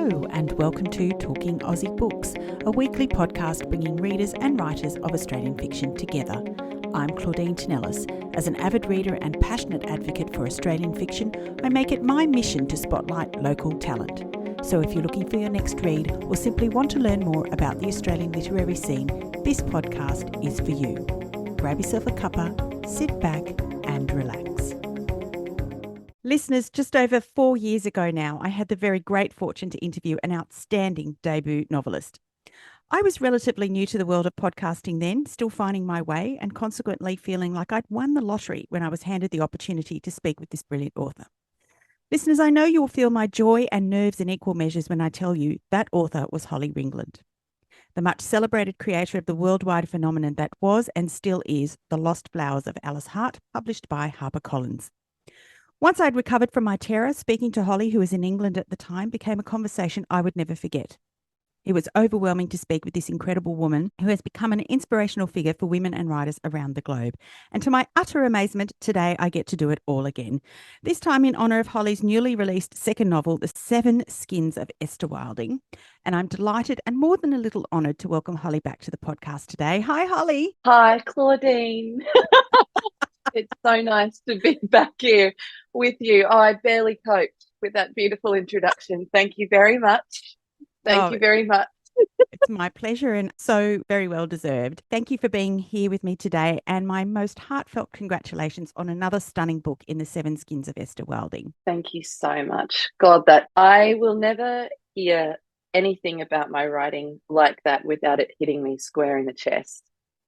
Hello and welcome to Talking Aussie Books, a weekly podcast bringing readers and writers of Australian fiction together. I'm Claudine Tinellis. As an avid reader and passionate advocate for Australian fiction, I make it my mission to spotlight local talent. So if you're looking for your next read or simply want to learn more about the Australian literary scene, this podcast is for you. Grab yourself a cuppa, sit back and relax. Listeners, just over 4 years ago now, I had the very great fortune to interview an outstanding debut novelist. I was relatively new to the world of podcasting then, still finding my way, and consequently feeling like I'd won the lottery when I was handed the opportunity to speak with this brilliant author. Listeners, I know you will feel my joy and nerves in equal measures when I tell you that author was Holly Ringland, the much celebrated creator of the worldwide phenomenon that was and still is The Lost Flowers of Alice Hart, published by HarperCollins. Once I'd recovered from my terror, speaking to Holly, who was in England at the time, became a conversation I would never forget. It was overwhelming to speak with this incredible woman who has become an inspirational figure for women and writers around the globe. And to my utter amazement, today I get to do it all again. This time in honour of Holly's newly released second novel, The 7 Skins of Esther Wilding. And I'm delighted and more than a little honoured to welcome Holly back to the podcast today. Hi, Holly. Hi, Claudine. It's so nice to be back here with you. Oh, I barely coped with that beautiful introduction. Thank you very much. Thank you very much. It's my pleasure and so very well deserved. Thank you for being here with me today, and my most heartfelt congratulations on another stunning book in The 7 Skins of Esther Wilding. Thank you so much. God, that I will never hear anything about my writing like that without it hitting me square in the chest.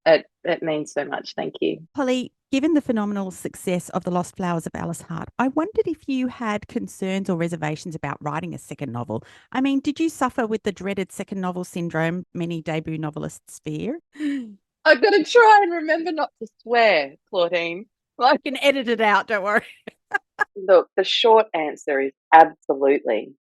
It means so much. Thank you. Holly, given the phenomenal success of The Lost Flowers of Alice Hart, I wondered if you had concerns or reservations about writing a second novel. I mean, did you suffer with the dreaded second novel syndrome many debut novelists fear? I've got to try and remember not to swear, Claudine. I can edit it out, don't worry. Look, the short answer is absolutely.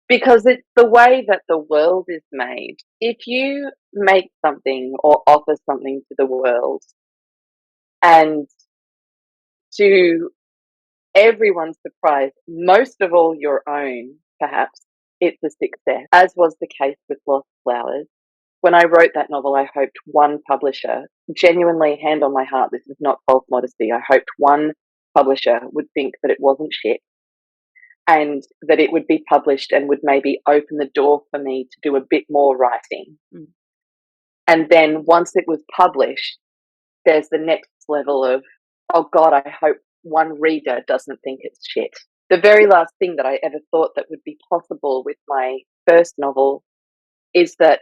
Because it's the way that the world is made. If you make something or offer something to the world, and to everyone's surprise, most of all your own, perhaps, it's a success, as was the case with Lost Flowers. When I wrote that novel, I hoped one publisher, genuinely, hand on my heart, this is not false modesty, I hoped one publisher would think that it wasn't shit, and that it would be published and would maybe open the door for me to do a bit more writing. Mm. And then once it was published, there's the next level of, oh God, I hope one reader doesn't think it's shit. The very last thing that I ever thought that would be possible with my first novel is that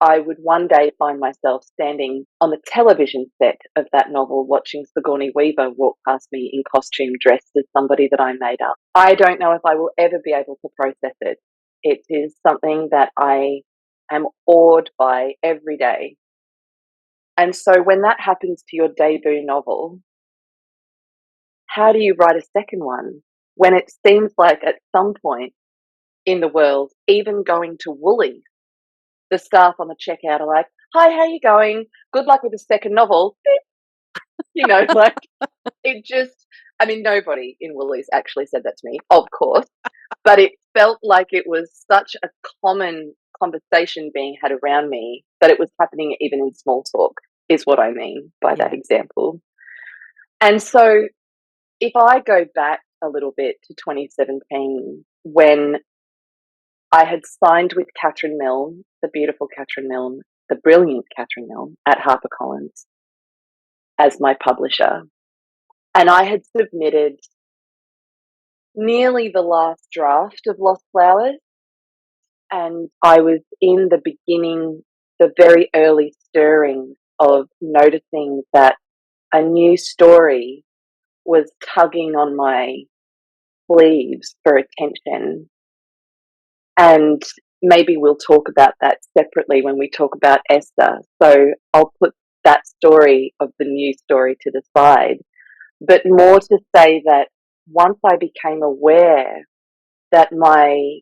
I would one day find myself standing on the television set of that novel watching Sigourney Weaver walk past me in costume dressed as somebody that I made up. I don't know if I will ever be able to process it. It is something that I am awed by every day. And so when that happens to your debut novel, how do you write a second one when it seems like at some point in the world, even going to Woolies, the staff on the checkout are like, hi, how you going? Good luck with the second novel. You know, like it just, I mean, nobody in Woolies actually said that to me, of course, but it felt like it was such a common conversation being had around me that it was happening even in small talk, is what I mean by that example. And so if I go back a little bit to 2017, when I had signed with Catherine Milne, the beautiful Catherine Milne, the brilliant Catherine Milne at HarperCollins as my publisher. And I had submitted nearly the last draft of Lost Flowers. And I was in the beginning, the very early stirring of noticing that a new story was tugging on my sleeves for attention. And maybe we'll talk about that separately when we talk about Esther. So I'll put that story of the new story to the side. But more to say that once I became aware that my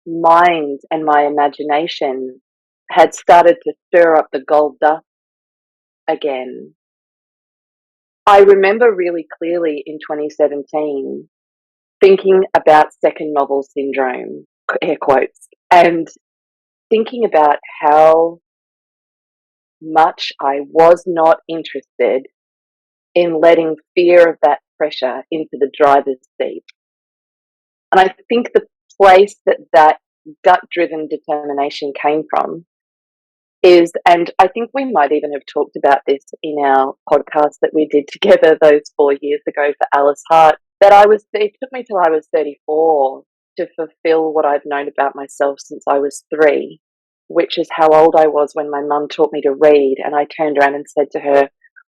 mind and my imagination had started to stir up the gold dust again, I remember really clearly in 2017 thinking about second novel syndrome, air quotes, and thinking about how much I was not interested in letting fear of that pressure into the driver's seat. And I think the place that gut driven determination came from is, and I think we might even have talked about this in our podcast that we did together those 4 years ago for Alice Hart, that it took me till I was 34 to fulfill what I've known about myself since I was 3, which is how old I was when my mum taught me to read. And I turned around and said to her,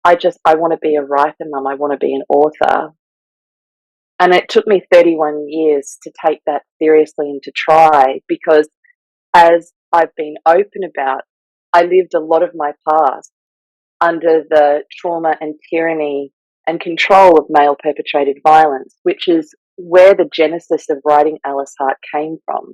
I want to be a writer, Mum. I want to be an author. And it took me 31 years to take that seriously and to try, because as I've been open about, I lived a lot of my past under the trauma and tyranny and control of male perpetrated violence, which is where the genesis of writing Alice Hart came from.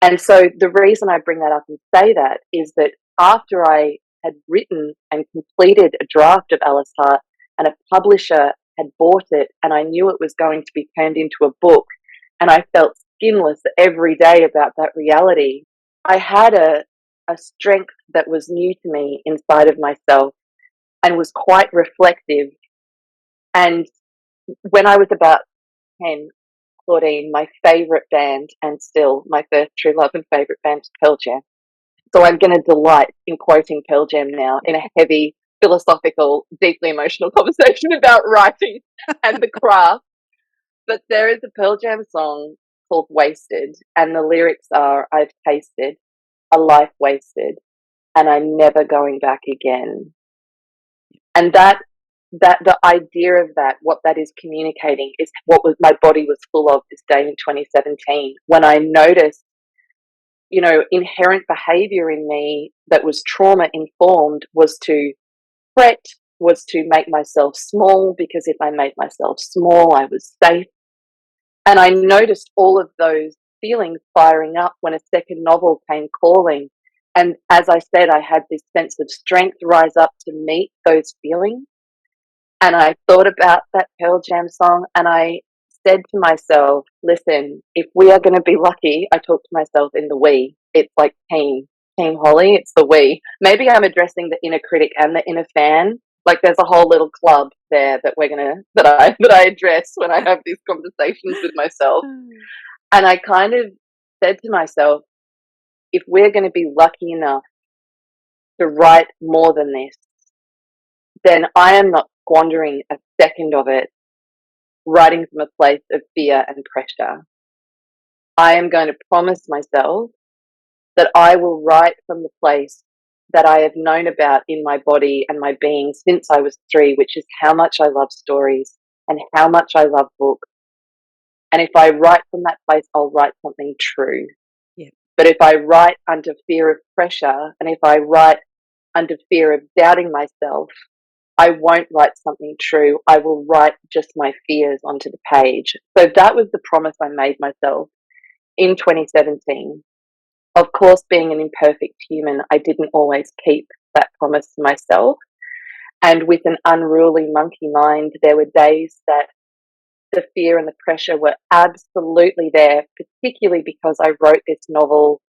And so the reason I bring that up and say that is that after I had written and completed a draft of Alice Hart, and a publisher had bought it, and I knew it was going to be turned into a book, and I felt skinless every day about that reality, I had a strength that was new to me inside of myself and was quite reflective. And when I was about 10, 14, my favourite band, and still my first true love and favourite band, Pearl Jam. So I'm going to delight in quoting Pearl Jam now in a heavy, philosophical, deeply emotional conversation about writing and the craft. But there is a Pearl Jam song called Wasted, and the lyrics are, I've tasted a life wasted, and I'm never going back again. And that the idea of that, what that is communicating, is what was my body was full of this day in 2017, when I noticed, inherent behavior in me that was trauma informed was to fret, was to make myself small, because if I made myself small, I was safe. And I noticed all of those feelings firing up when a second novel came calling. And as I said, I had this sense of strength rise up to meet those feelings. And I thought about that Pearl Jam song, and I said to myself, listen, if we are going to be lucky, I talk to myself in the we. It's like team Holly, it's the we. Maybe I'm addressing the inner critic and the inner fan. Like there's a whole little club there that I address when I have these conversations with myself. And I kind of said to myself, if we're going to be lucky enough to write more than this, then I am not squandering a second of it writing from a place of fear and pressure. I am going to promise myself that I will write from the place that I have known about in my body and my being since I was 3, which is how much I love stories and how much I love books. And if I write from that place, I'll write something true. Yeah. But if I write under fear of pressure, and if I write under fear of doubting myself, I won't write something true. I will write just my fears onto the page. So that was the promise I made myself in 2017. Of course, being an imperfect human, I didn't always keep that promise to myself. And with an unruly monkey mind, there were days that the fear and the pressure were absolutely there, particularly because I wrote this novel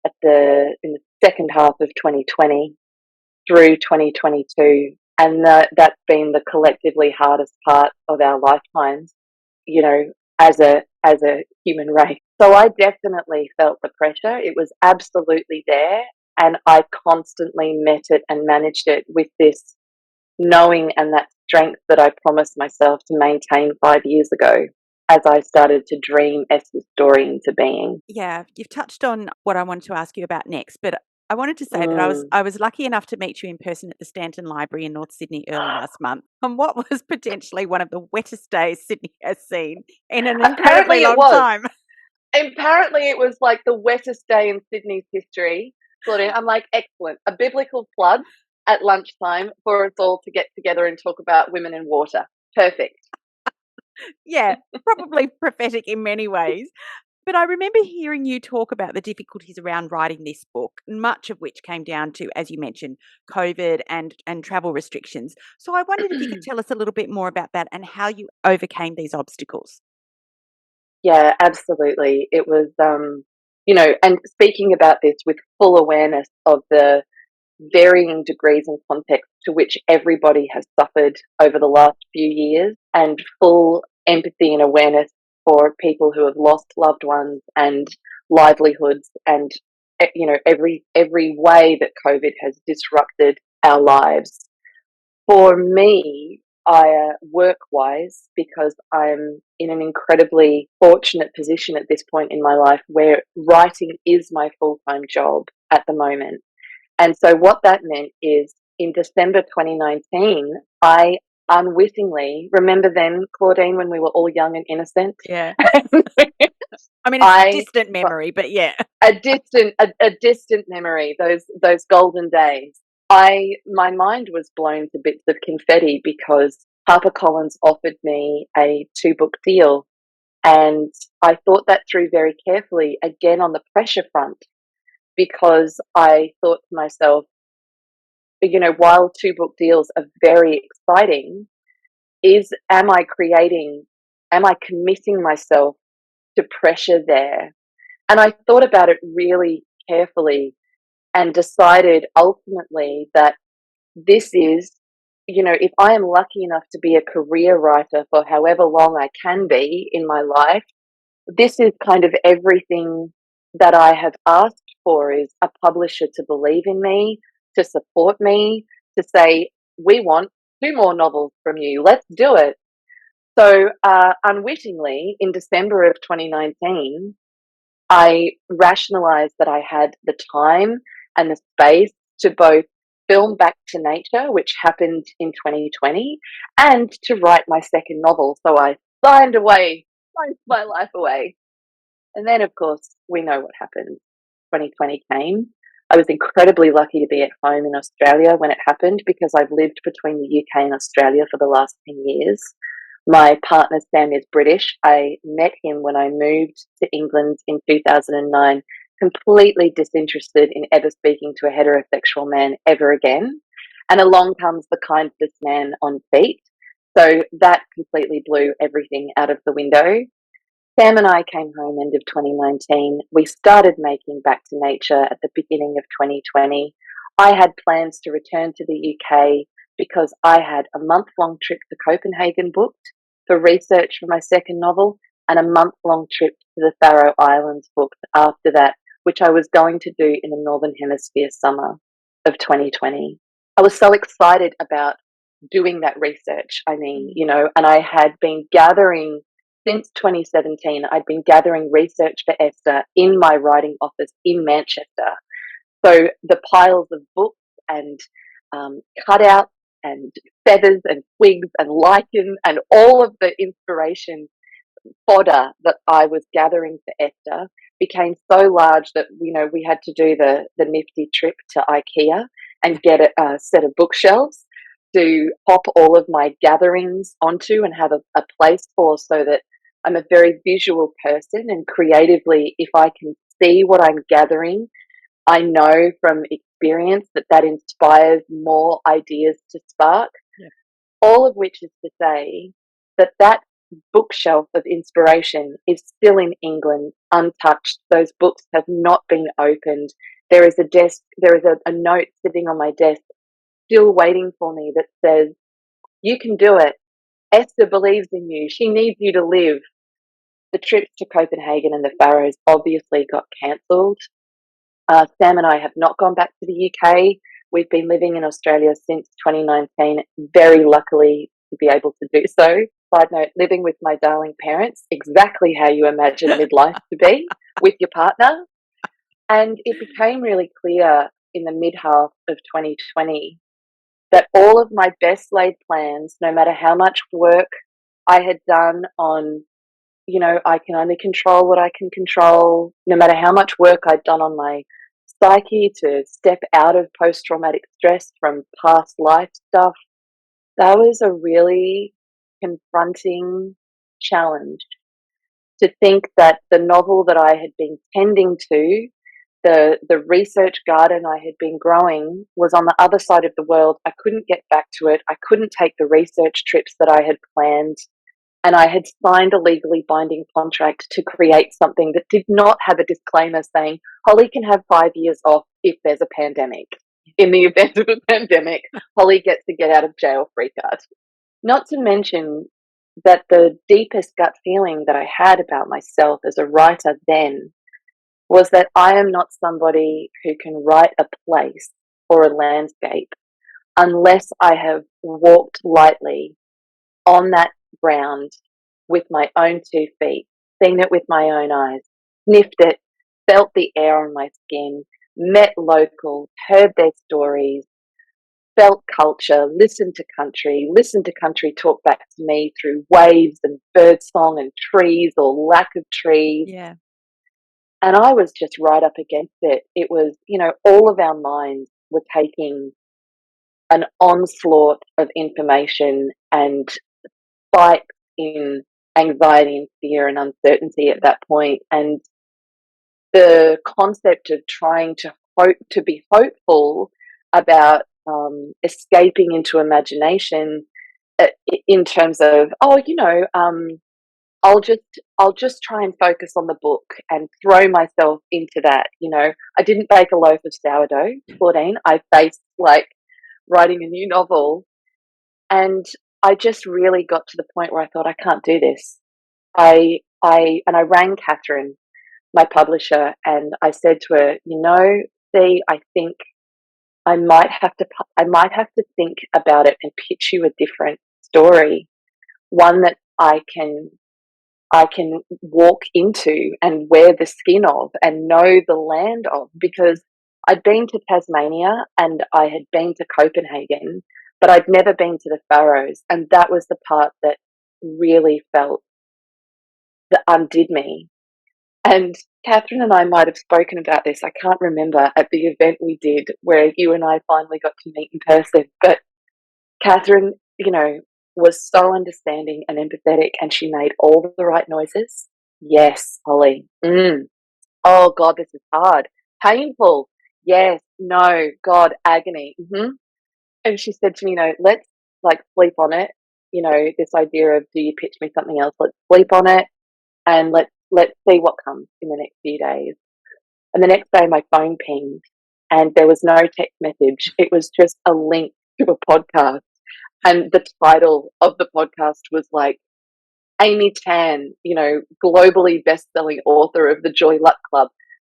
in the second half of 2020 through 2022. And that's been the collectively hardest part of our lifetimes, as a human race. So I definitely felt the pressure. It was absolutely there. And I constantly met it and managed it with this knowing and that strength that I promised myself to maintain 5 years ago as I started to dream Esther's story into being. Yeah, you've touched on what I wanted to ask you about next, but I wanted to say that I was lucky enough to meet you in person at the Stanton Library in North Sydney early last month, on what was potentially one of the wettest days Sydney has seen in an incredibly long time. Apparently it was like the wettest day in Sydney's history. Claudine, I'm like, excellent. A biblical flood at lunchtime for us all to get together and talk about women in water. Perfect. Yeah, probably prophetic in many ways. But I remember hearing you talk about the difficulties around writing this book, much of which came down to, as you mentioned, COVID and travel restrictions. So I wondered if you could tell us a little bit more about that and how you overcame these obstacles. Yeah, absolutely. It was and speaking about this with full awareness of the varying degrees and contexts to which everybody has suffered over the last few years, and full empathy and awareness for people who have lost loved ones and livelihoods, and every way that COVID has disrupted our lives. For me, I work-wise, because I'm in an incredibly fortunate position at this point in my life where writing is my full-time job at the moment. And so what that meant is in December 2019, I unwittingly, remember then, Claudine, when we were all young and innocent? Yeah. I mean, it's a distant memory, but yeah. A distant memory, those golden days. My mind was blown to bits of confetti because HarperCollins offered me a 2-book deal. And I thought that through very carefully, again on the pressure front, because I thought to myself, while 2-book deals are very exciting, am I committing myself to pressure there? And I thought about it really carefully and decided ultimately that this is, if I am lucky enough to be a career writer for however long I can be in my life, this is kind of everything that I have asked for, is a publisher to believe in me, to support me, to say, we want 2 more novels from you, let's do it. So unwittingly, in December of 2019, I rationalized that I had the time and the space to both film Back to Nature, which happened in 2020, and to write my second novel. So I signed my life away. And then, of course, we know what happened. 2020 came. I was incredibly lucky to be at home in Australia when it happened, because I've lived between the UK and Australia for the last 10 years. My partner, Sam, is British. I met him when I moved to England in 2009, completely disinterested in ever speaking to a heterosexual man ever again. And along comes the kindest man on beat. So that completely blew everything out of the window. Sam and I came home end of 2019. We started making Back to Nature at the beginning of 2020. I had plans to return to the UK because I had a month-long trip to Copenhagen booked for research for my second novel, and a month-long trip to the Faroe Islands booked after that, which I was going to do in the Northern Hemisphere summer of 2020. I was so excited about doing that research. And I had been gathering, since 2017, I'd been gathering research for Esther in my writing office in Manchester. So the piles of books and cutouts and feathers and twigs and lichen and all of the inspiration fodder that I was gathering for Esther became so large that we had to do the nifty trip to IKEA and get a set of bookshelves to pop all of my gatherings onto and have a place for, so that I'm a very visual person, and creatively, if I can see what I'm gathering, I know from experience that inspires more ideas to spark. Yeah. All of which is to say that bookshelf of inspiration is still in England, untouched. Those books have not been opened. There is a note sitting on my desk still waiting for me that says, you can do it. Esther believes in you. She needs you to live. The trips to Copenhagen and the Faroes obviously got cancelled. Sam and I have not gone back to the UK. We've been living in Australia since 2019, very luckily to be able to do so. Side note, living with my darling parents, exactly how you imagine midlife to be with your partner. And it became really clear in the mid-half of 2020 that all of my best laid plans, no matter how much work I had done on, I can only control what I can control, no matter how much work I'd done on my psyche to step out of post-traumatic stress from past life stuff, that was a really confronting challenge, to think that the novel that I had been tending to, the research garden I had been growing, was on the other side of the world. I couldn't get back to it. I couldn't take the research trips that I had planned. And I had signed a legally binding contract to create something that did not have a disclaimer saying, Holly can have 5 years off if there's a pandemic. In the event of a pandemic, Holly gets to get out of jail free card. Not to mention that the deepest gut feeling that I had about myself as a writer then was that I am not somebody who can write a place or a landscape unless I have walked lightly on that ground with my own 2 feet, seen it with my own eyes, sniffed it, felt the air on my skin, met locals, heard their stories, felt culture, listened to country talk back to me through waves and birdsong and trees or lack of trees. Yeah. And I was just right up against it. It was, all of our minds were taking an onslaught of information and fight in anxiety and fear and uncertainty at that point. And the concept of trying to hope, to be hopeful about escaping into imagination in terms of, I'll just try and focus on the book and throw myself into that. I didn't bake a loaf of sourdough, Claudine. I faced like writing a new novel, and I just really got to the point where I thought, I can't do this. I rang Catherine, my publisher, and I said to her, I think I might have to think about it and pitch you a different story, one that I can walk into and wear the skin of and know the land of, because I'd been to Tasmania and I had been to Copenhagen, but I'd never been to the Faroes, and that was the part that really felt that undid me. And Catherine and I might have spoken about this, I can't remember, at the event we did where you and I finally got to meet in person. But Catherine, was so understanding and empathetic, and she made all the right noises. Yes, Holly. Oh, God, this is hard. Painful. Yes. No. God, agony. And she said to me, let's sleep on it. This idea of, do you pitch me something else? Let's sleep on it and let's see what comes in the next few days. And the next day my phone pinged and there was no text message. It was just a link to a podcast. And the title of the podcast was like, Amy Tan, globally best-selling author of the Joy Luck Club,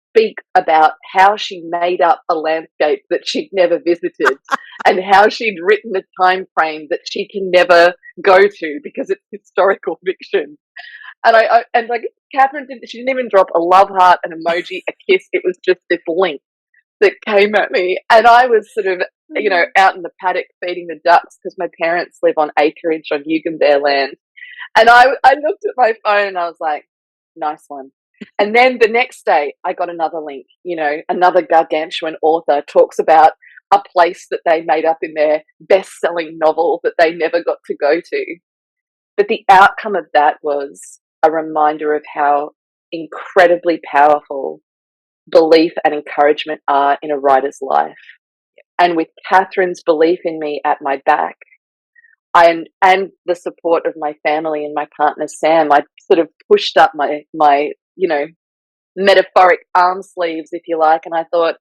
speak about how she made up a landscape that she'd never visited and how she'd written a time frame that she can never go to because it's historical fiction. And Catherine she didn't even drop a love heart, an emoji, a kiss. It was just this link that came at me. And I was sort of, out in the paddock feeding the ducks because my parents live on acreage on Yugambeh land. And I looked at my phone and I was like, nice one. And then the next day I got another link, another gargantuan author talks about a place that they made up in their best-selling novel that they never got to go to. But the outcome of that was a reminder of how incredibly powerful belief and encouragement are in a writer's life. And with Catherine's belief in me at my back, and the support of my family and my partner Sam, I sort of pushed up my metaphoric arm sleeves, if you like, and I thought,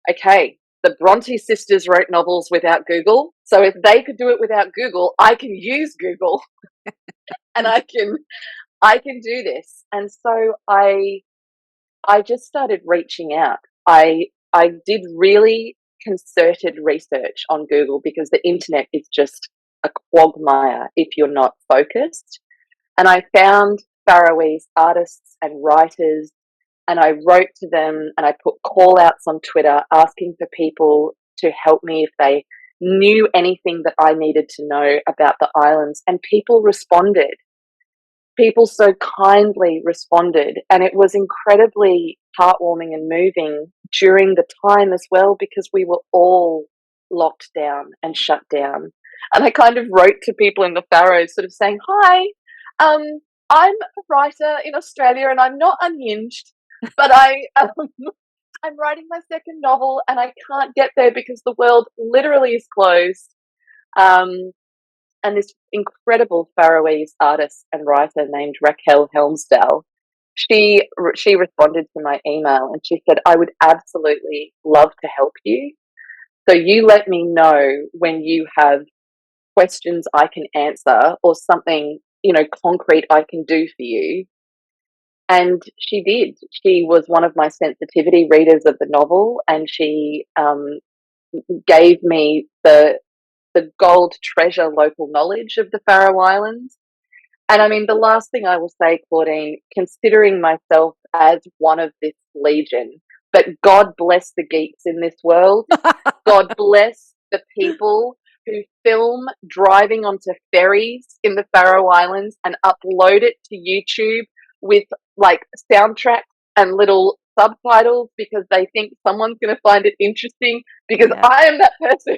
okay, the Bronte sisters wrote novels without Google, so if they could do it without Google, I can use Google, and I can do this. And so I just started reaching out. I did really concerted research on Google because the internet is just a quagmire if you're not focused. And I found Faroese artists and writers, and I wrote to them and I put call outs on Twitter asking for people to help me if they knew anything that I needed to know about the islands. And people responded. People so kindly responded, and it was incredibly heartwarming and moving during the time as well, because we were all locked down and shut down. And I kind of wrote to people in the Faroes sort of saying, hi, I'm a writer in Australia and I'm not unhinged, but I'm writing my second novel and I can't get there because the world literally is closed. And this incredible Faroese artist and writer named Raquel Helmsdale, she responded to my email and she said, I would absolutely love to help you. So you let me know when you have questions I can answer or something, concrete I can do for you. And she did. She was one of my sensitivity readers of the novel, and she gave me the gold treasure local knowledge of the Faroe Islands. And I mean, the last thing I will say, Claudine, considering myself as one of this legion, but God bless the geeks in this world. God bless the people who film driving onto ferries in the Faroe Islands and upload it to YouTube with like soundtracks and little subtitles because they think someone's going to find it interesting, because I am that person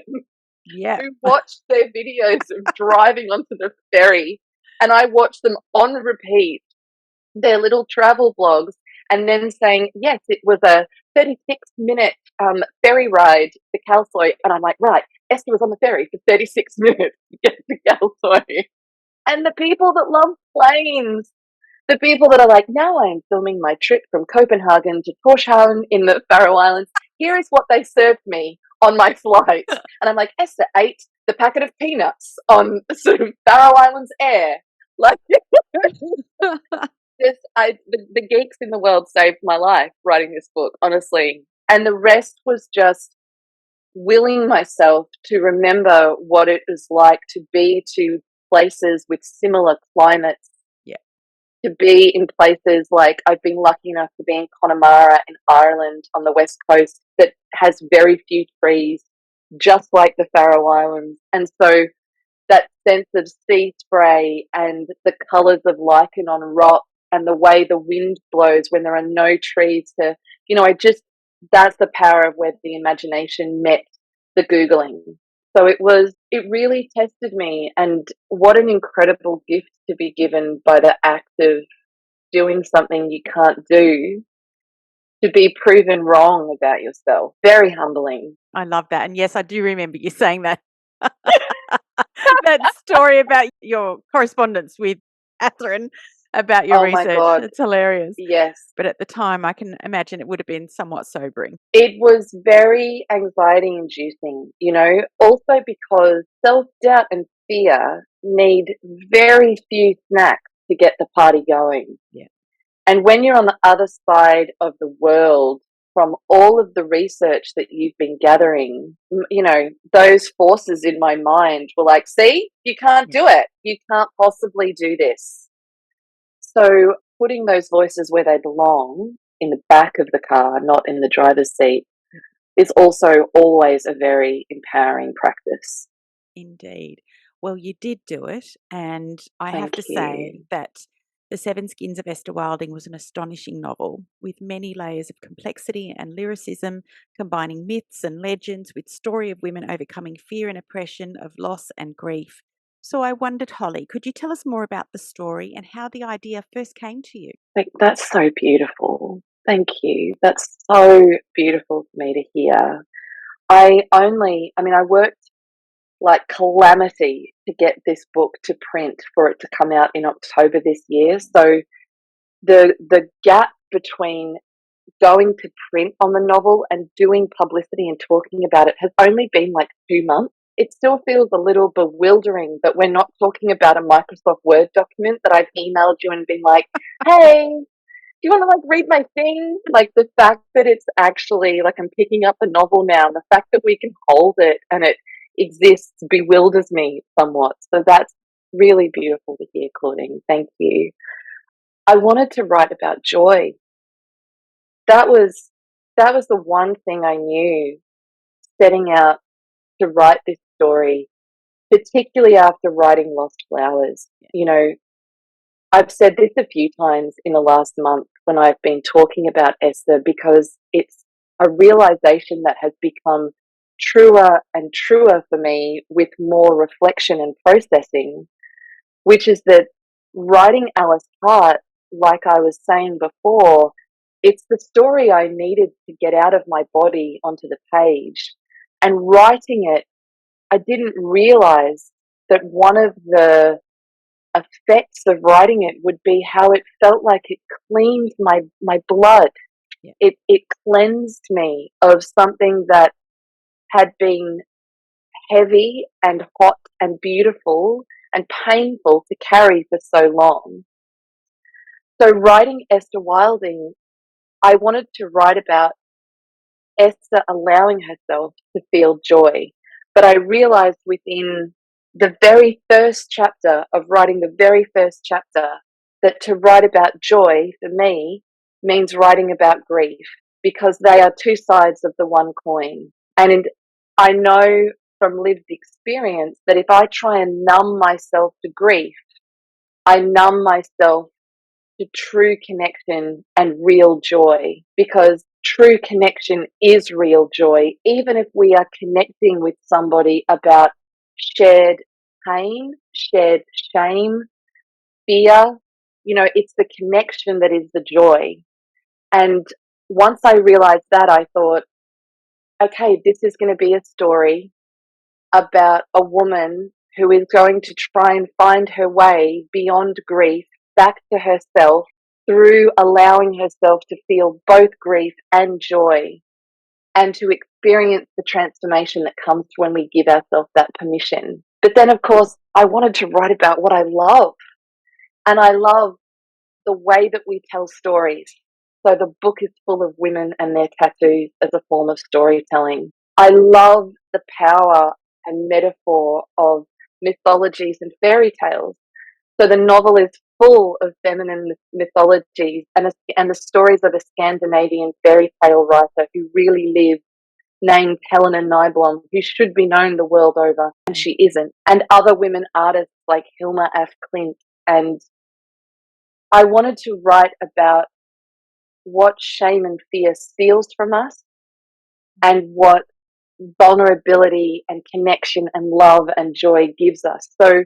who watched their videos of driving onto the ferry, and I watched them on repeat, their little travel blogs, and then saying, yes, it was a 36-minute ferry ride to Kalsoy. And I'm like, right, Esther was on the ferry for 36 minutes to get to Kalsoy. And the people that love planes, the people that are like, now I am filming my trip from Copenhagen to Torshavn in the Faroe Islands. Here is what they served me on my flight. And I'm like, Esther ate the packet of peanuts on sort of Faroe Islands Air. Like, the geeks in the world saved my life writing this book, honestly. And the rest was just willing myself to remember what it was like to be to places with similar climates, to be in places like I've been lucky enough to be in Connemara in Ireland on the west coast that has very few trees, just like the Faroe Islands. And so that sense of sea spray and the colours of lichen on rock and the way the wind blows when there are no trees to, that's the power of where the imagination met the Googling. So it really tested me, and what an incredible gift to be given by the act of doing something you can't do, to be proven wrong about yourself. Very humbling. I love that. And yes, I do remember you saying that. That story about your correspondence with Catherine about your research. My God. It's hilarious. Yes. But at the time, I can imagine it would have been somewhat sobering. It was very anxiety inducing, also because self-doubt and fear need very few snacks to get the party going. Yeah. And when you're on the other side of the world from all of the research that you've been gathering, those forces in my mind were like, see, you can't do it. You can't possibly do this. So putting those voices where they belong, in the back of the car, not in the driver's seat, is also always a very empowering practice. Indeed. Well, you did do it. And I have to Thank say you. that The Seven Skins of Esther Wilding was an astonishing novel with many layers of complexity and lyricism, combining myths and legends with story of women overcoming fear and oppression, of loss and grief. So I wondered, Holly, could you tell us more about the story and how the idea first came to you? That's so beautiful. Thank you. That's so beautiful for me to hear. I worked like calamity to get this book to print for it to come out in October this year. So the gap between going to print on the novel and doing publicity and talking about it has only been like 2 months. It still feels a little bewildering that we're not talking about a Microsoft Word document that I've emailed you and been like, hey, do you want to like read my thing? Like, the fact that it's actually like I'm picking up a novel now, and the fact that we can hold it and it exists bewilders me somewhat. So that's really beautiful to hear, Claudine. Thank you. I wanted to write about joy. That was the one thing I knew setting out to write this story, particularly after writing Lost Flowers. I've said this a few times in the last month when I've been talking about Esther, because it's a realization that has become truer and truer for me with more reflection and processing, which is that writing Alice Hart, like I was saying before, it's the story I needed to get out of my body onto the page. And writing it, I didn't realize that one of the effects of writing it would be how it felt like it cleaned my blood. Yeah. It cleansed me of something that had been heavy and hot and beautiful and painful to carry for so long. So writing Esther Wilding, I wanted to write about Esther allowing herself to feel joy. But I realized within the very first chapter of writing the very first chapter that to write about joy for me means writing about grief, because they are two sides of the one coin. And I know from lived experience that if I try and numb myself to grief, I numb myself to true connection and real joy, because true connection is real joy, even if we are connecting with somebody about shared pain, shared shame, fear. It's the connection that is the joy. And once I realized that, I thought, okay, this is going to be a story about a woman who is going to try and find her way beyond grief back to herself through allowing herself to feel both grief and joy, and to experience the transformation that comes when we give ourselves that permission. But then, of course, I wanted to write about what I love. And I love the way that we tell stories. So the book is full of women and their tattoos as a form of storytelling. I love the power and metaphor of mythologies and fairy tales. So the novel is full of feminine mythologies and the stories of a Scandinavian fairy tale writer who really lived, named Helena Nyblom, who should be known the world over, and she isn't. And other women artists like Hilma af Klint. And I wanted to write about what shame and fear steals from us, and what vulnerability and connection and love and joy gives us. So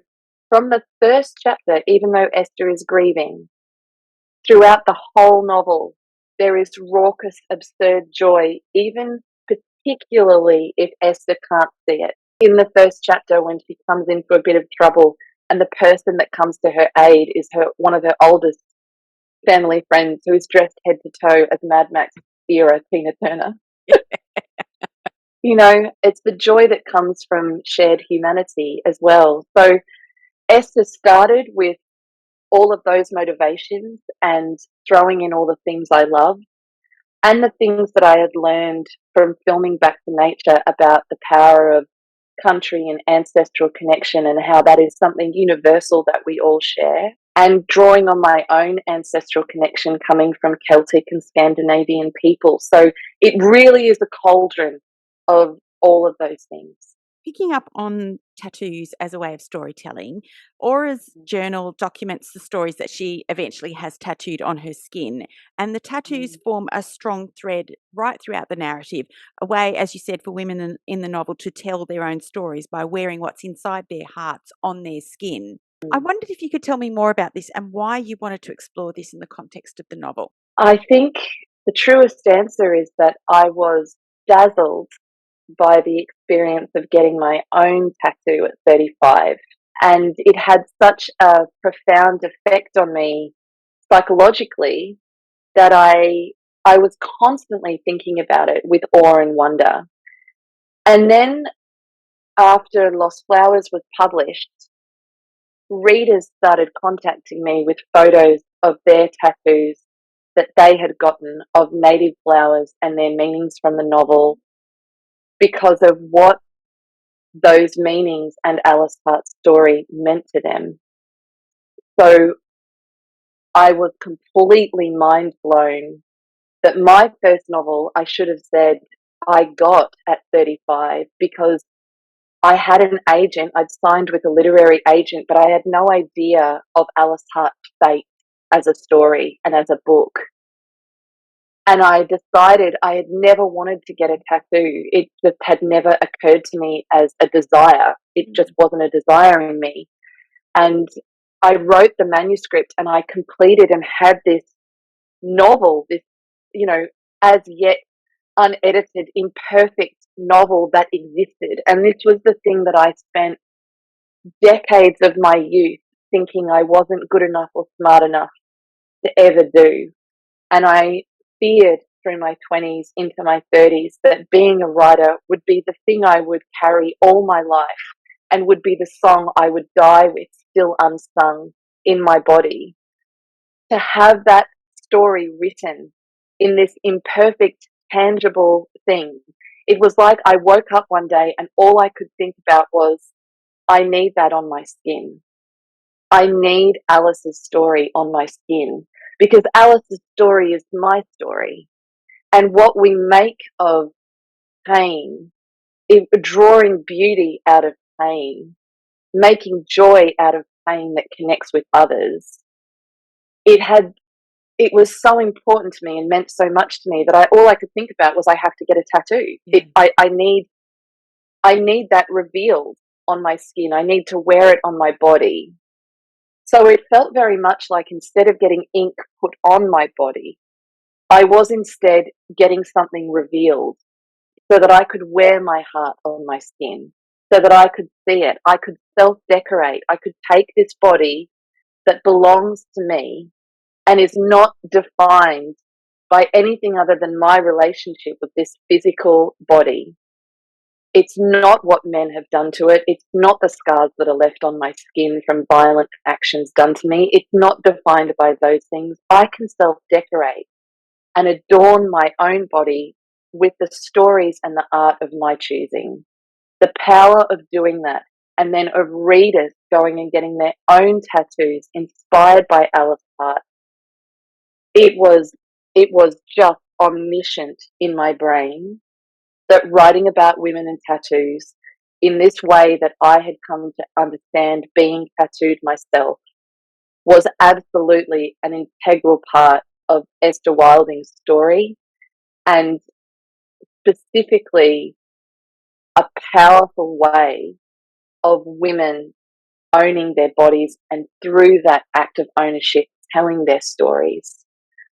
from the first chapter, even though Esther is grieving, throughout the whole novel, there is raucous, absurd joy, even particularly if Esther can't see it. In the first chapter, when she comes into a bit of trouble and the person that comes to her aid is one of her oldest family friends, who is dressed head to toe as Mad Max era Tina Turner. It's the joy that comes from shared humanity as well. So Esther started with all of those motivations and throwing in all the things I love and the things that I had learned from filming Back to Nature about the power of country and ancestral connection, and how that is something universal that we all share, and drawing on my own ancestral connection coming from Celtic and Scandinavian people. So it really is a cauldron of all of those things. Picking up on tattoos as a way of storytelling, Aura's journal documents the stories that she eventually has tattooed on her skin, and the tattoos form a strong thread right throughout the narrative, a way, as you said, for women in the novel to tell their own stories by wearing what's inside their hearts on their skin. I wondered if you could tell me more about this and why you wanted to explore this in the context of the novel. I think the truest answer is that I was dazzled by the experience of getting my own tattoo at 35. And it had such a profound effect on me psychologically that I was constantly thinking about it with awe and wonder. And then after Lost Flowers was published, readers started contacting me with photos of their tattoos that they had gotten of native flowers and their meanings from the novel, because of what those meanings and Alice Hart's story meant to them. So I was completely mind blown that my first novel, I should have said, I got at 35, because I had an agent. I'd signed with a literary agent, but I had no idea of Alice Hart's fate as a story and as a book. And I decided I had never wanted to get a tattoo. It just had never occurred to me as a desire. It just wasn't a desire in me. And I wrote the manuscript and I completed and had this novel, this, as yet unedited, imperfect novel that existed. And this was the thing that I spent decades of my youth thinking I wasn't good enough or smart enough to ever do. And I feared through my 20s into my 30s that being a writer would be the thing I would carry all my life and would be the song I would die with, still unsung in my body. To have that story written in this imperfect, tangible thing, it was like I woke up one day and all I could think about was, I need that on my skin. I need Alice's story on my skin because Alice's story is my story. And what we make of pain, drawing beauty out of pain, making joy out of pain that connects with others, it was so important to me and meant so much to me that all I could think about was I have to get a tattoo. Yeah. I need that revealed on my skin. I need to wear it on my body. So it felt very much like instead of getting ink put on my body, I was instead getting something revealed so that I could wear my heart on my skin, so that I could see it. I could self-decorate. I could take this body that belongs to me and is not defined by anything other than my relationship with this physical body. It's not what men have done to it. It's not the scars that are left on my skin from violent actions done to me. It's not defined by those things. I can self-decorate and adorn my own body with the stories and the art of my choosing. The power of doing that, and then of readers going and getting their own tattoos inspired by Alice Hart. It was just omniscient in my brain that writing about women and tattoos in this way that I had come to understand being tattooed myself was absolutely an integral part of Esther Wilding's story, and specifically a powerful way of women owning their bodies and through that act of ownership telling their stories.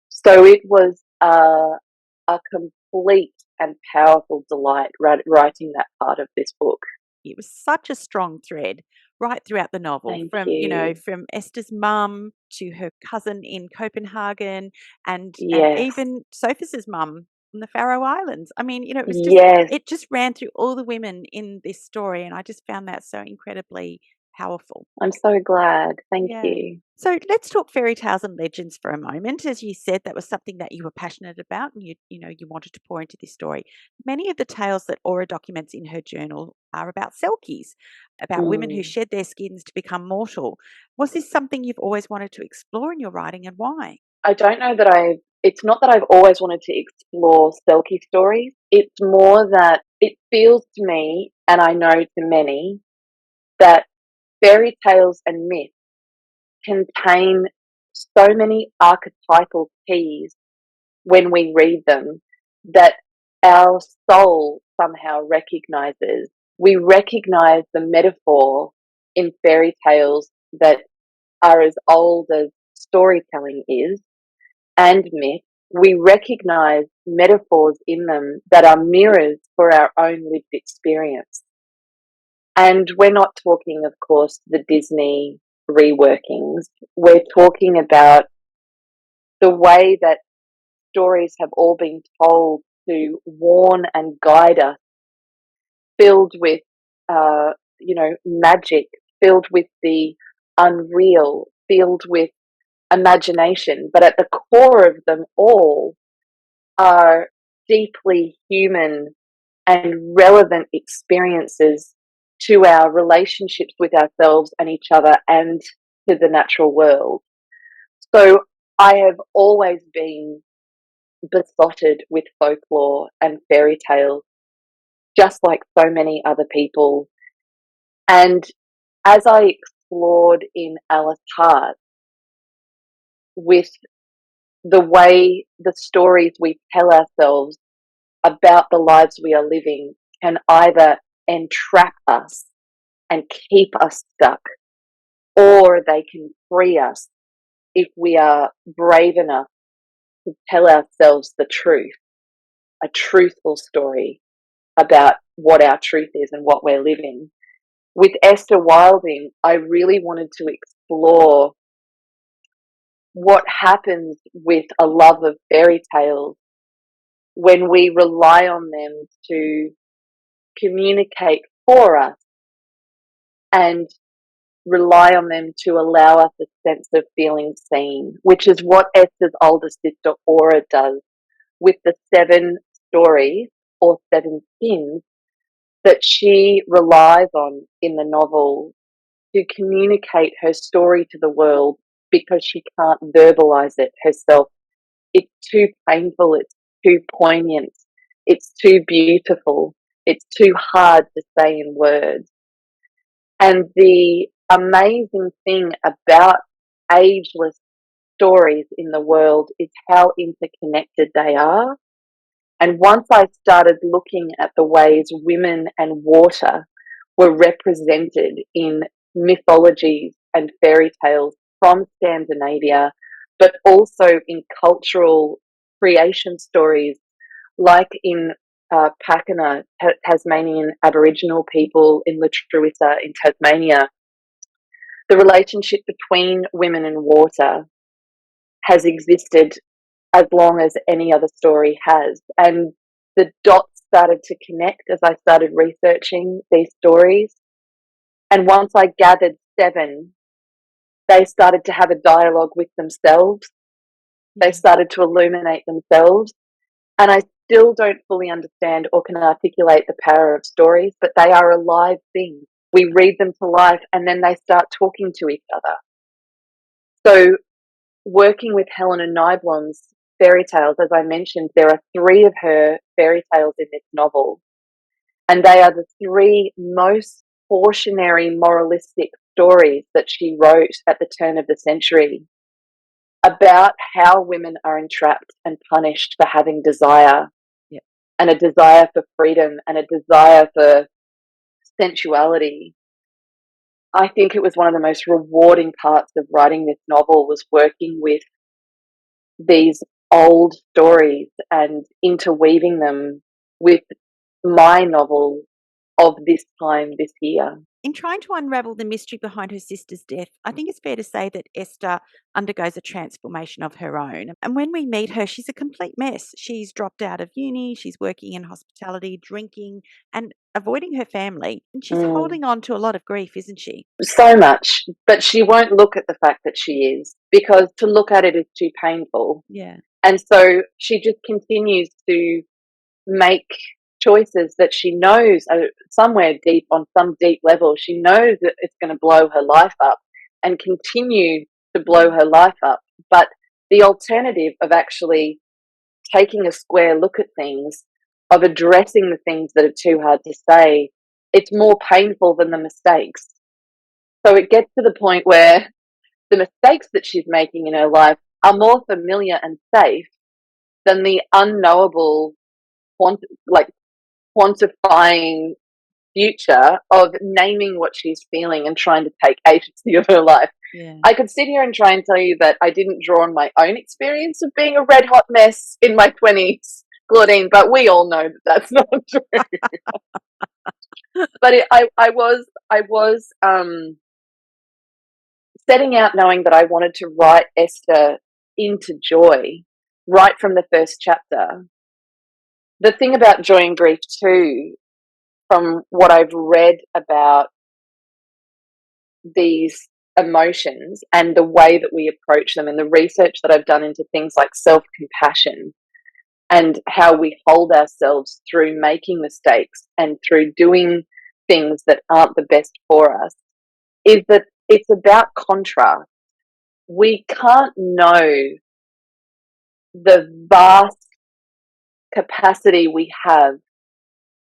So it was a complete and powerful delight writing that part of this book. It was such a strong thread right throughout the novel, Thank from you. from Esther's mum to her cousin in Copenhagen, and Yes. even Sophus's mum on the Faroe Islands. I mean, it was just Yes. it just ran through all the women in this story, and I just found that so incredibly powerful. I'm so glad. Thank Yeah. you. So let's talk fairy tales and legends for a moment. As you said, that was something that you were passionate about, and you wanted to pour into this story. Many of the tales that Aura documents in her journal are about selkies, about women who Mm. shed their skins to become mortal. Was this something you've always wanted to explore in your writing, and why? I don't know that it's not that I've always wanted to explore Selkie stories. It's more that it feels to me, and I know to many, that fairy tales and myths contain so many archetypal keys when we read them that our soul somehow recognizes. We recognize the metaphor in fairy tales that are as old as storytelling is, and myth. We recognize metaphors in them that are mirrors for our own lived experience. And we're not talking, of course, the Disney reworkings. We're talking about the way that stories have all been told to warn and guide us, filled with, magic, filled with the unreal, filled with imagination. But at the core of them all are deeply human and relevant experiences to our relationships with ourselves and each other and to the natural world. So I have always been besotted with folklore and fairy tales, just like so many other people. And as I explored in Alice Hart with the way the stories we tell ourselves about the lives we are living can either entrap us and keep us stuck, or they can free us if we are brave enough to tell ourselves the truth, a truthful story about what our truth is and what we're living. with Esther Wilding, I really wanted to explore what happens with a love of fairy tales when we rely on them to communicate for us and rely on them to allow us a sense of feeling seen, which is what Esther's older sister Aura does with the 7 stories or 7 skins that she relies on in the novel to communicate her story to the world because she can't verbalize it herself. It's too painful, it's too poignant, it's too beautiful, it's too hard to say in words. And the amazing thing about ageless stories in the world is how interconnected they are. And once I started looking at the ways women and water were represented in mythologies and fairy tales from Scandinavia, but also in cultural creation stories, like in Pakana, Tasmanian Aboriginal people in Lutruwita in Tasmania, the relationship between women and water has existed as long as any other story has. And the dots started to connect as I started researching these stories. And once I gathered 7, they started to have a dialogue with themselves. They started to illuminate themselves. And I still don't fully understand or can articulate the power of stories, but they are alive things. We read them to life and then they start talking to each other. So working with Helena Nyblom's fairy tales, as I mentioned, there are 3 of her fairy tales in this novel, and they are the 3 most cautionary, moralistic stories that she wrote at the turn of the century about how women are entrapped and punished for having desire, and a desire for freedom and a desire for sensuality. I think it was one of the most rewarding parts of writing this novel was working with these old stories and interweaving them with my novel of this time this year. In trying to unravel the mystery behind her sister's death, I think it's fair to say that Esther undergoes a transformation of her own. And when we meet her, she's a complete mess. She's dropped out of uni, she's working in hospitality, drinking, and avoiding her family. And she's holding on to a lot of grief, isn't she? So much, but she won't look at the fact that she is, because to look at it is too painful. Yeah. And so she just continues to make choices that she knows are somewhere deep, on some deep level, she knows that it's going to blow her life up and continue to blow her life up. But the alternative of actually taking a square look at things, of addressing the things that are too hard to say, it's more painful than the mistakes. So it gets to the point where the mistakes that she's making in her life are more familiar and safe than the unknowable, quantifying future of naming what she's feeling and trying to take agency of her life. Yeah. I could sit here and try and tell you that I didn't draw on my own experience of being a red hot mess in my 20s, Claudine, but we all know that that's not true. But I was setting out knowing that I wanted to write Esther into joy right from the first chapter. The thing about joy and grief too, from what I've read about these emotions and the way that we approach them and the research that I've done into things like self-compassion and how we hold ourselves through making mistakes and through doing things that aren't the best for us, is that it's about contrast. We can't know the vast capacity we have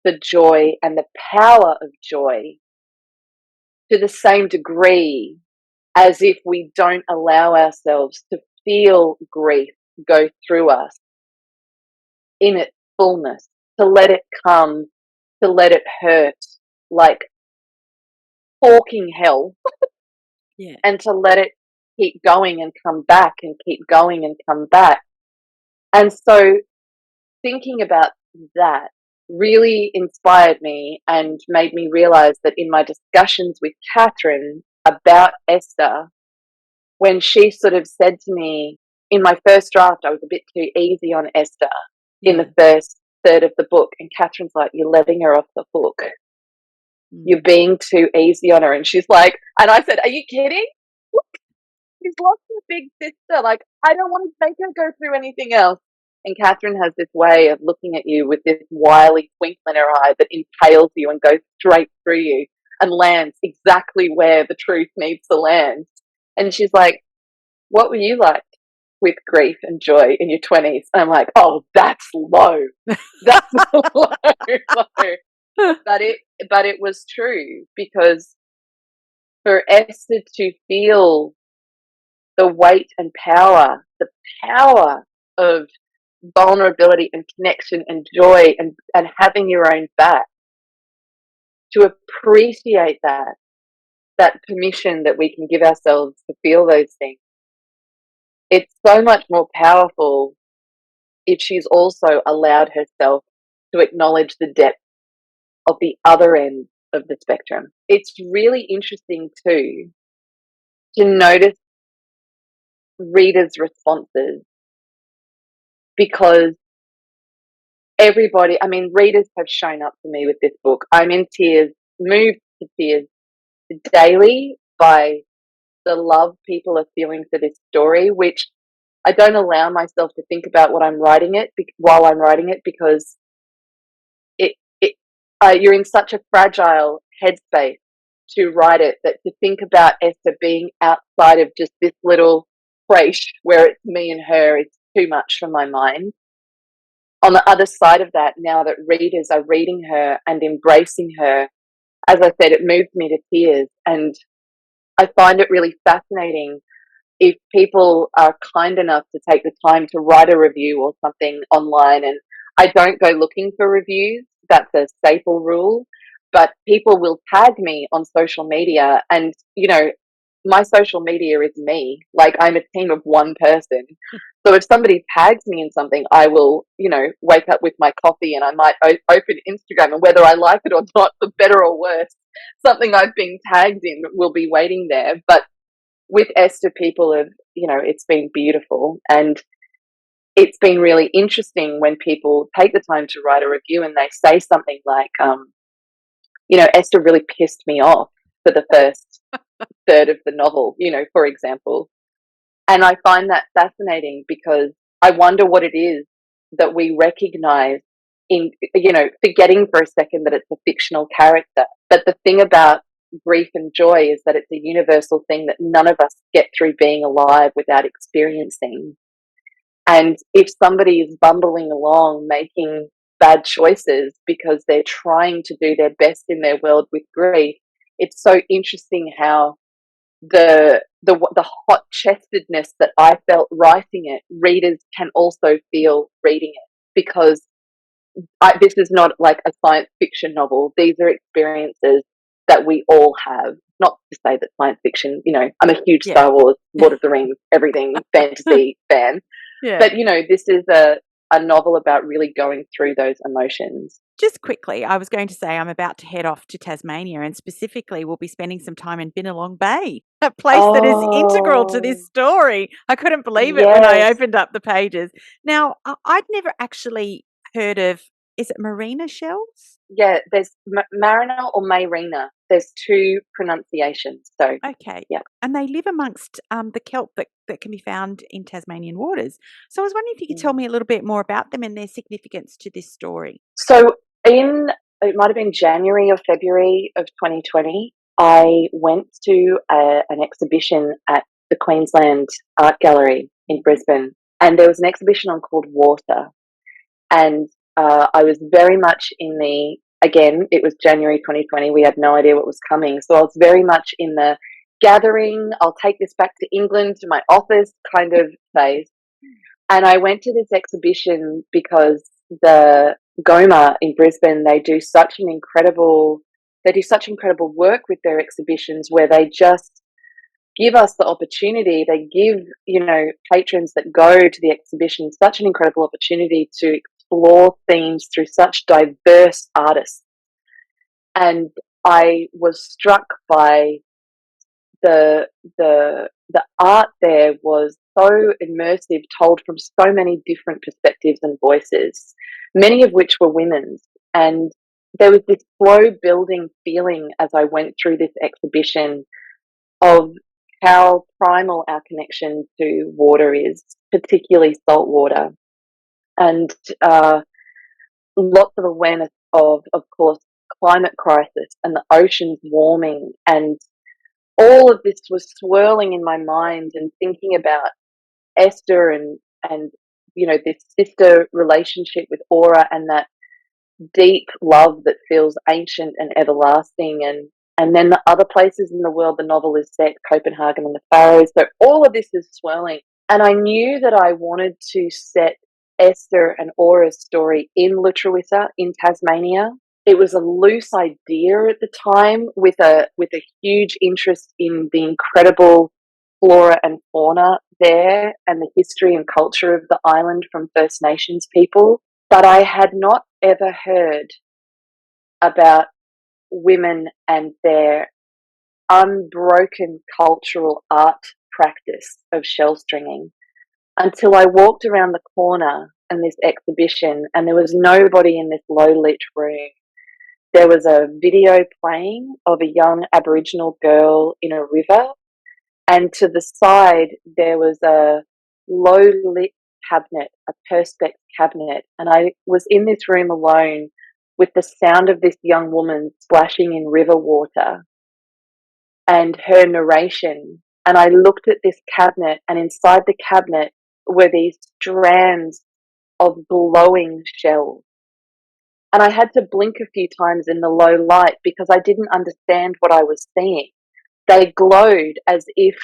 for joy and the power of joy to the same degree as if we don't allow ourselves to feel grief go through us in its fullness, to let it come, to let it hurt like hawking hell, and to let it keep going and come back and keep going and come back. And so thinking about that really inspired me and made me realize that in my discussions with Catherine about Esther, when she sort of said to me in my first draft, I was a bit too easy on Esther in the first third of the book. And Catherine's like, you're letting her off the hook. You're being too easy on her. And she's like, and I said, are you kidding? Look, she's lost her big sister. Like, I don't want to make her go through anything else. And Catherine has this way of looking at you with this wily twinkle in her eye that impales you and goes straight through you and lands exactly where the truth needs to land. And she's like, what were you like with grief and joy in your 20s? And I'm like, oh, that's low. That's low. But it was true, because for Esther to feel the weight and power, the power of vulnerability and connection and joy and having your own back, to appreciate that permission that we can give ourselves to feel those things, it's so much more powerful if she's also allowed herself to acknowledge the depth of the other end of the spectrum. It's really interesting too to notice readers' responses, because readers have shown up for me with this book. I'm in tears, moved to tears daily by the love people are feeling for this story, which I don't allow myself to think about while I'm writing it, because you're in such a fragile headspace to write it, that to think about Esther being outside of just this little creche where it's me and her is too much for my mind. On the other side of that, now that readers are reading her and embracing her, as I said, it moved me to tears. And I find it really fascinating if people are kind enough to take the time to write a review or something online. And I don't go looking for reviews. That's a staple rule. But people will tag me on social media, and, my social media is me. Like, I'm a team of one person. So if somebody tags me in something, I will, wake up with my coffee and I might open Instagram, and whether I like it or not, for better or worse, something I've been tagged in will be waiting there. But with Esther, people have, it's been beautiful. And it's been really interesting when people take the time to write a review and they say something like, Esther really pissed me off for the first third of the novel, for example. And I find that fascinating, because I wonder what it is that we recognize in, forgetting for a second that it's a fictional character. But the thing about grief and joy is that it's a universal thing that none of us get through being alive without experiencing. And if somebody is bumbling along making bad choices because they're trying to do their best in their world with grief, it's so interesting how the hot chestedness that I felt writing it, readers can also feel reading it, because this is not like a science fiction novel. These are experiences that we all have. Not to say that science fiction, I'm a huge Star Wars, Lord of the Rings, everything fantasy fan. Yeah. But, this is a novel about really going through those emotions. Just quickly, I was going to say I'm about to head off to Tasmania, and specifically we'll be spending some time in Bennelong Bay, a place that is integral to this story. I couldn't believe it when I opened up the pages. Now, I'd never actually heard of, is it marina shells? Yeah, there's marina or marina. There's two pronunciations. So okay, yeah, and they live amongst the kelp that can be found in Tasmanian waters. So I was wondering if you could tell me a little bit more about them and their significance to this story. So it might have been January or February of 2020, I went to an exhibition at the Queensland Art Gallery in Brisbane, and there was an exhibition on called Water. And I was very much again, it was January 2020, we had no idea what was coming. So I was very much in the gathering, I'll take this back to England, to my office kind of phase. And I went to this exhibition because the Goma in Brisbane, they do such incredible work with their exhibitions, where they just give us the opportunity. They give, patrons that go to the exhibition such an incredible opportunity to explore themes through such diverse artists. And I was struck by the the art there was so immersive, told from so many different perspectives and voices, many of which were women's. And there was this slow building feeling as I went through this exhibition of how primal our connection to water is, particularly salt water, and lots of awareness of course, climate crisis and the oceans warming, and all of this was swirling in my mind, and thinking about Esther and this sister relationship with Aura, and that deep love that feels ancient and everlasting, and then the other places in the world the novel is set, Copenhagen and the Faroes. So all of this is swirling, and I knew that I wanted to set Esther and Aura's story in Lutruwita in Tasmania. It was a loose idea at the time, with a huge interest in the incredible flora and fauna there and the history and culture of the island from First Nations people. But I had not ever heard about women and their unbroken cultural art practice of shell stringing until I walked around the corner in this exhibition, and there was nobody in this low lit room. There was a video playing of a young Aboriginal girl in a river, and to the side there was a low lit cabinet, a perspex cabinet, and I was in this room alone with the sound of this young woman splashing in river water and her narration. And I looked at this cabinet, and inside the cabinet were these strands of glowing shells. And I had to blink a few times in the low light because I didn't understand what I was seeing. They glowed as if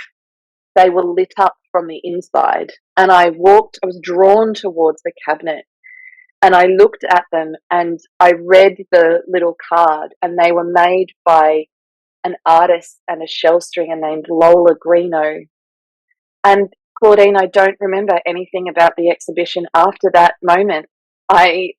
they were lit up from the inside. And I was drawn towards the cabinet, and I looked at them, and I read the little card, and they were made by an artist and a shell stringer named Lola Greeno. And Claudine, I don't remember anything about the exhibition after that moment. I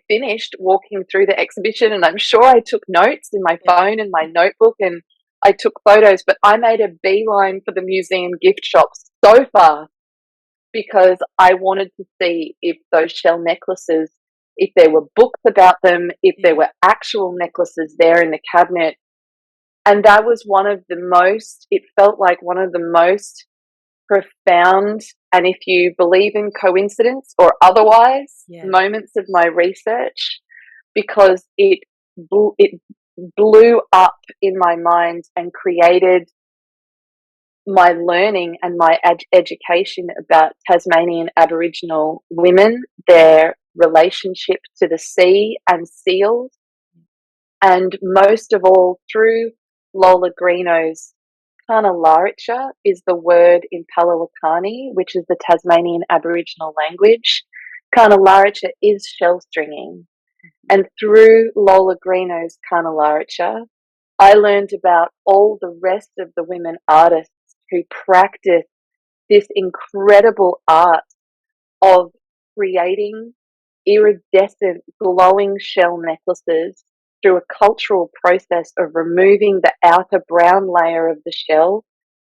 finished walking through the exhibition, and I'm sure I took notes in my phone and my notebook, and I took photos, but I made a beeline for the museum gift shops so fast because I wanted to see if those shell necklaces, if there were books about them, if there were actual necklaces there in the cabinet. And that was it felt like one of the most profound, and if you believe in coincidence or otherwise, moments of my research, because it blew up in my mind and created my learning and my education about Tasmanian Aboriginal women, their relationship to the sea and seals, and most of all through Lola Greeno's Kanalaricha is the word in Palawakani, which is the Tasmanian Aboriginal language. Kanalaricha is shell stringing. And through Lola Greeno's Kanalaricha, I learned about all the rest of the women artists who practice this incredible art of creating iridescent, glowing shell necklaces through a cultural process of removing the outer brown layer of the shell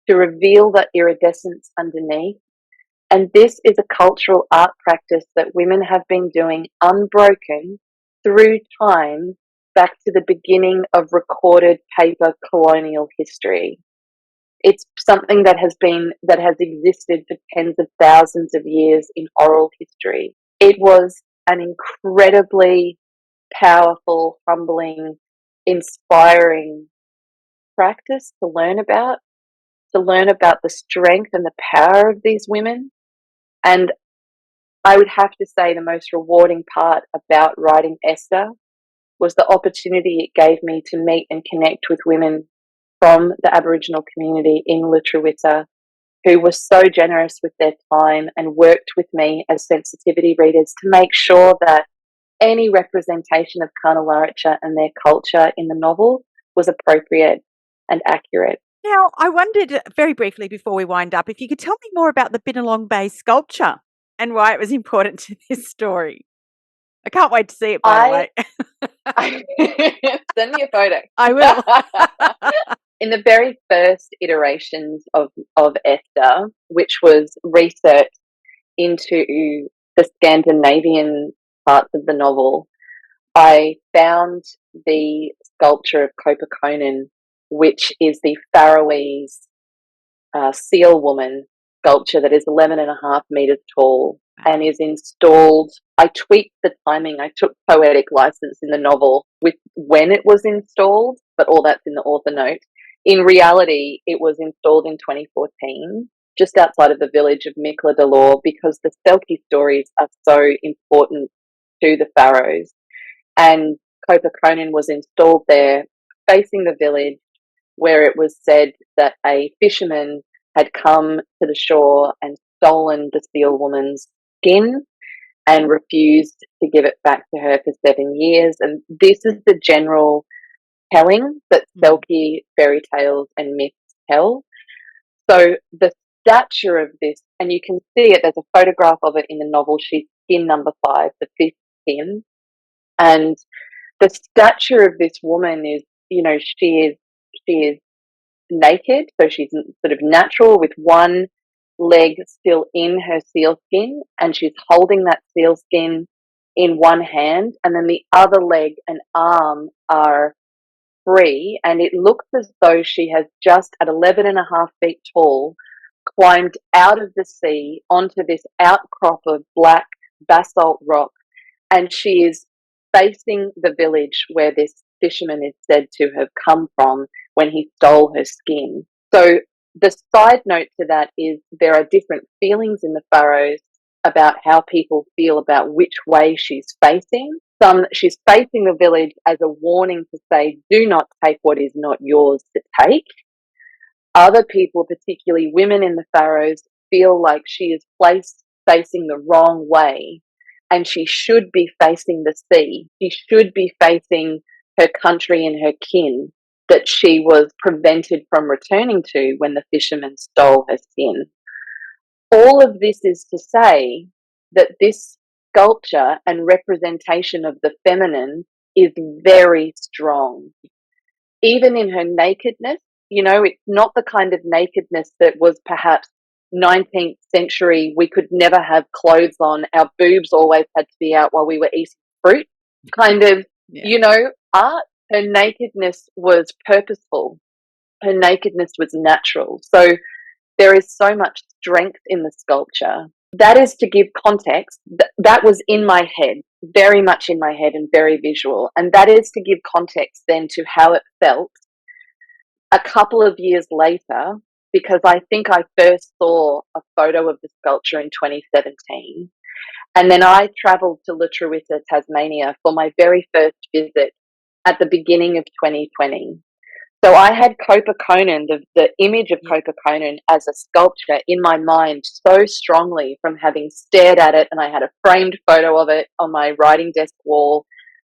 to reveal the iridescence underneath. And this is a cultural art practice that women have been doing unbroken through time back to the beginning of recorded paper colonial history. It's something that has existed for tens of thousands of years in oral history. It was an incredibly powerful, humbling, inspiring practice to learn about the strength and the power of these women. And I would have to say the most rewarding part about writing Esther was the opportunity it gave me to meet and connect with women from the Aboriginal community in Lutruwita who were so generous with their time and worked with me as sensitivity readers to make sure that any representation of Kanalaricha and their culture in the novel was appropriate and accurate. Now, I wondered very briefly before we wind up if you could tell me more about the Binnalong Bay sculpture and why it was important to this story. I can't wait to see it, by the I way. send me a photo. I will. In the very first iterations of Esther, which was research into the Scandinavian parts of the novel, I found the sculpture of Copaconen, which is the Faroese seal woman sculpture that is 11.5 meters tall and is installed. I tweaked the timing. I took poetic license in the novel with when it was installed, but all that's in the author note. In reality, it was installed in 2014, just outside of the village of Mikla Delor, because the Selkie stories are so important to the Faroes. And Copaconen was installed there, facing the village, where it was said that a fisherman had come to the shore and stolen the seal woman's skin and refused to give it back to her for 7 years. And this is the general telling that Selkie fairy tales and myths tell. So the stature of this, and you can see it, there's a photograph of it in the novel. She's skin number 5, the 5th skin. And the stature of this woman is, she is naked, so she's sort of natural with one leg still in her seal skin, and she's holding that seal skin in one hand, and then the other leg and arm are free, and it looks as though she has just, at 11.5 feet tall, climbed out of the sea onto this outcrop of black basalt rock, and she is facing the village where this fisherman is said to have come from when he stole her skin. So the side note to that is there are different feelings in the Faroes about how people feel about which way she's facing. She's facing the village as a warning to say, do not take what is not yours to take. Other people, particularly women in the Faroes, feel like she is placed facing the wrong way, and she should be facing the sea. She should be facing her country and her kin that she was prevented from returning to when the fisherman stole her skin. All of this is to say that this sculpture and representation of the feminine is very strong. Even in her nakedness, it's not the kind of nakedness that was perhaps 19th century, we could never have clothes on, our boobs always had to be out while we were eating fruit, kind of, art. Her nakedness was purposeful. Her nakedness was natural. So there is so much strength in the sculpture. That is to give context. That was in my head, very much in my head and very visual. And that is to give context then to how it felt a couple of years later, because I think I first saw a photo of the sculpture in 2017. And then I travelled to La Truita, Tasmania for my very first visit at the beginning of 2020. So I had Copaconen, the image of Copaconen as a sculpture in my mind so strongly from having stared at it, and I had a framed photo of it on my writing desk wall,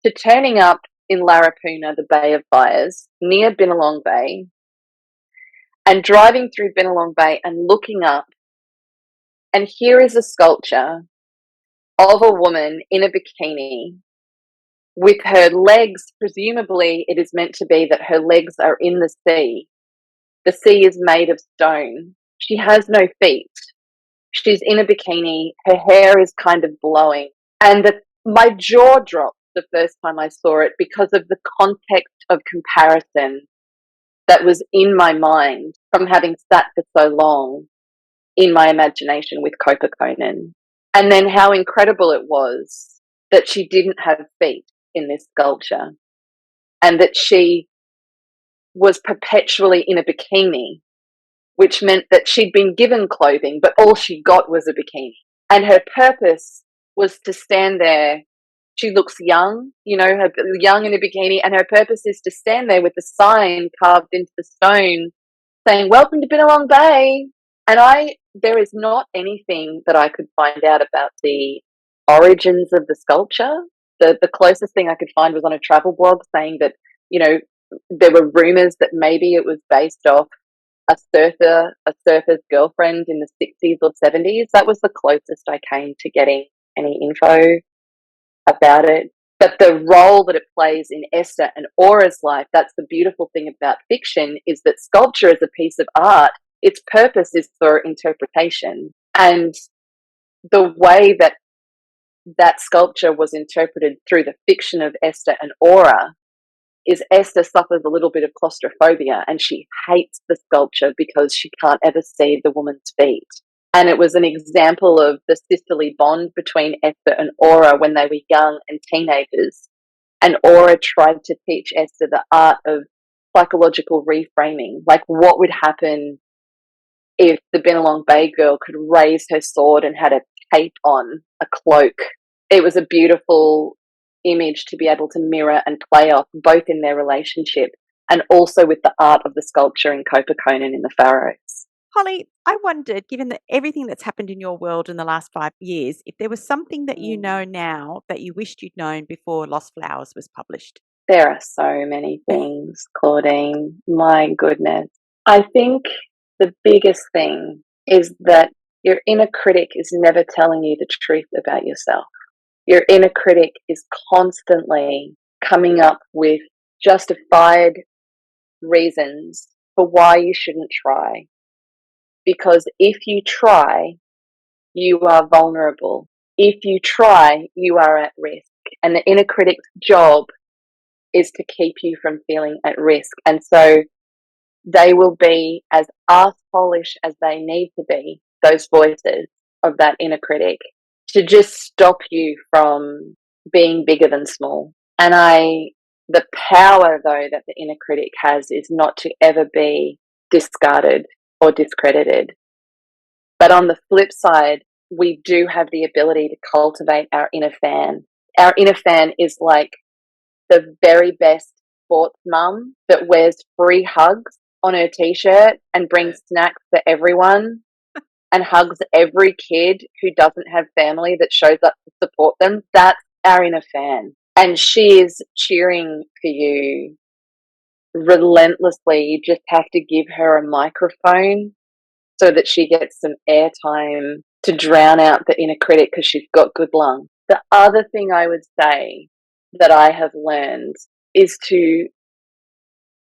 to turning up in Larapuna, the Bay of Fires, near Binalong Bay, and driving through Binalong Bay and looking up, and here is a sculpture of a woman in a bikini with her legs, presumably it is meant to be that her legs are in the sea. The sea is made of stone. She has no feet. She's in a bikini. Her hair is kind of blowing. And my jaw dropped the first time I saw it because of the context of comparison that was in my mind from having sat for so long in my imagination with Copaconen. And then how incredible it was that she didn't have feet in this sculpture, and that she was perpetually in a bikini, which meant that she'd been given clothing, but all she got was a bikini. And her purpose was to stand there. She looks young, young in a bikini, and her purpose is to stand there with a sign carved into the stone saying, "Welcome to Binalong Bay." And there is not anything that I could find out about the origins of the sculpture. The closest thing I could find was on a travel blog saying that, there were rumors that maybe it was based off a surfer's girlfriend in the 60s or 70s. That was the closest I came to getting any info. about it. But the role that it plays in Esther and Aura's life, that's the beautiful thing about fiction, is that sculpture is a piece of art. Its purpose is for interpretation. And the way that that sculpture was interpreted through the fiction of Esther and Aura is Esther suffers a little bit of claustrophobia and she hates the sculpture because she can't ever see the woman's feet. And it was an example of the sisterly bond between Esther and Aura when they were young and teenagers. And Aura tried to teach Esther the art of psychological reframing. Like, what would happen if the Bennelong Bay girl could raise her sword and had a cape on, a cloak? It was a beautiful image to be able to mirror and play off, both in their relationship and also with the art of the sculpture in Copaconan in the Faroes. Holly, I wondered, given that everything that's happened in your world in the last 5 years, if there was something that you know now that you wished you'd known before Lost Flowers was published. There are so many things, Claudine. My goodness. I think the biggest thing is that your inner critic is never telling you the truth about yourself. Your inner critic is constantly coming up with justified reasons for why you shouldn't try. Because if you try, you are vulnerable. If you try, you are at risk. And the inner critic's job is to keep you from feeling at risk. And so they will be as arse-polish as they need to be, those voices of that inner critic, to just stop you from being bigger than small. And the power, though, that the inner critic has is not to ever be discarded or discredited. But on the flip side, we do have the ability to cultivate our inner fan. Our inner fan is like the very best sports mum that wears free hugs on her t-shirt and brings snacks for everyone and hugs every kid who doesn't have family that shows up to support them. That's our inner fan. And she is cheering for you relentlessly. You just have to give her a microphone so that she gets some airtime to drown out the inner critic because she's got good lungs. The other thing I would say that I have learned is to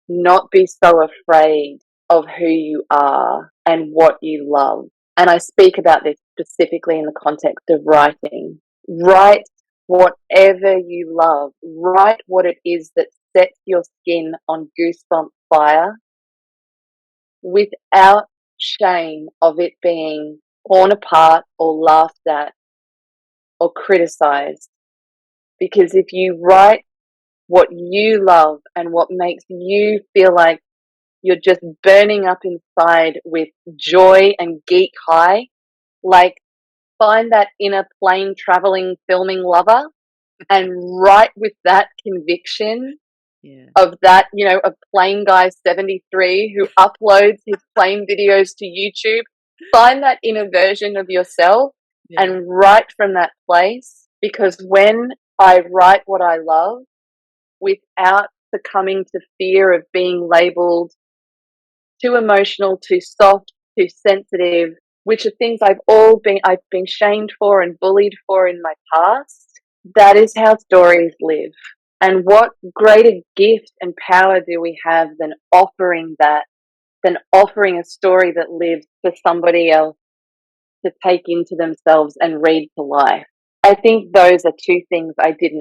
not be so afraid of who you are and what you love. And I speak about this specifically in the context of writing. Write whatever you love. Write what it is that sets your skin on goosebump fire without shame of it being torn apart or laughed at or criticized. Because if you write what you love and what makes you feel like you're just burning up inside with joy and geek high, like, find that inner plane traveling filming lover and write with that conviction of that, a plane guy 73 who uploads his plane videos to YouTube. Find that inner version of yourself and write from that place, because when I write what I love without succumbing to fear of being labeled too emotional, too soft, too sensitive, which are things I've been shamed for and bullied for in my past, that is how stories live. And what greater gift and power do we have than offering a story that lives for somebody else to take into themselves and read to life. I think those are two things I did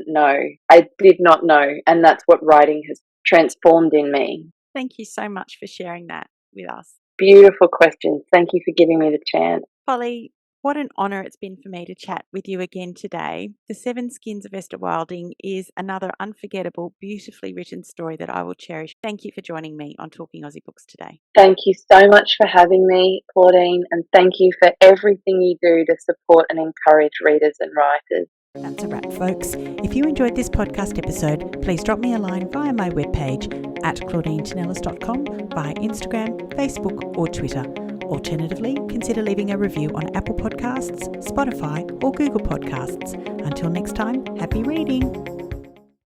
not know, and that's what writing has transformed in me. Thank you so much for sharing that with us. Beautiful questions. Thank you for giving me the chance. Holly, what an honour it's been for me to chat with you again today. The Seven Skins of Esther Wilding is another unforgettable, beautifully written story that I will cherish. Thank you for joining me on Talking Aussie Books today. Thank you so much for having me, Claudine, and thank you for everything you do to support and encourage readers and writers. That's a wrap, folks. If you enjoyed this podcast episode, please drop me a line via my webpage at claudinetinellis.com, via Instagram, Facebook or Twitter. Alternatively, consider leaving a review on Apple Podcasts, Spotify or Google Podcasts. Until next time, happy reading!